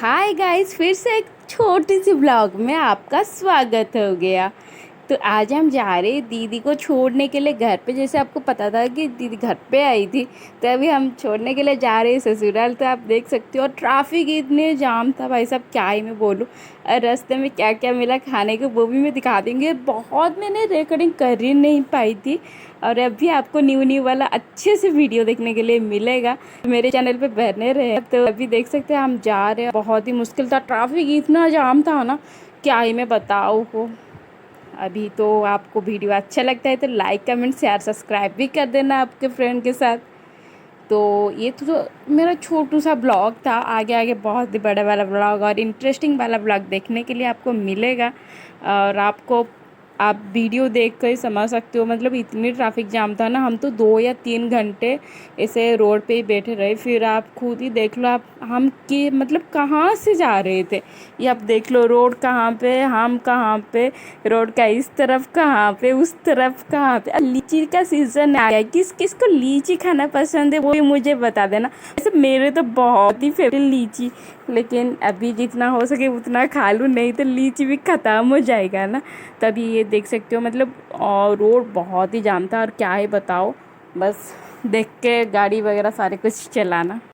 Hi guys, फिर से एक छोटी सी ब्लॉग में आपका स्वागत हो गया। तो आज हम जा रहे हैं दीदी को छोड़ने के लिए घर पे। जैसे आपको पता था कि दीदी घर पे आई थी, तो अभी हम छोड़ने के लिए जा रहे हैं ससुराल। तो आप देख सकते हो, और ट्रैफिक इतने जाम था भाई साहब, क्या ही मैं बोलूँ। और रास्ते में क्या क्या मिला खाने को वो भी मैं दिखा देंगे। बहुत मैंने रिकॉर्डिंग कर ही नहीं पाई थी, और अभी आपको न्यू न्यू वाला अच्छे से वीडियो देखने के लिए मिलेगा। मेरे चैनल पे बने रहे। तो अभी देख सकते हैं हम जा रहे हैं। बहुत ही मुश्किल था, ट्रैफिक इतना जाम था ना, क्या ही मैं बताऊँ हो। अभी तो आपको वीडियो अच्छा लगता है तो लाइक कमेंट शेयर सब्सक्राइब भी कर देना आपके फ्रेंड के साथ। तो ये तो मेरा छोटू सा ब्लॉग था। आगे आगे बहुत ही बड़ा वाला ब्लॉग और इंटरेस्टिंग वाला ब्लॉग देखने के लिए आपको मिलेगा। और आपको आप वीडियो देख कर ही समझ सकते हो, मतलब इतनी ट्रैफिक जाम था ना, हम तो 2 या 3 घंटे ऐसे रोड पे ही बैठे रहे। फिर आप खुद ही देख लो, आप हम कि मतलब कहाँ से जा रहे थे। ये आप देख लो, रोड कहाँ पे, हम कहाँ पे, रोड का इस तरफ कहाँ पे, उस तरफ कहाँ पे। लीची का सीजन आ गया है, किस किस को लीची खाना पसंद है वो भी मुझे बता देना। वैसे मेरे तो बहुत ही फेवरेट लीची, लेकिन अभी जितना हो सके उतना खा लूँ, नहीं तो लीची भी ख़त्म हो जाएगा ना। तभी ये देख सकते हो, मतलब और रोड बहुत ही जाम था। और क्या ही बताओ, बस देख के गाड़ी वगैरह सारे कुछ चलाना।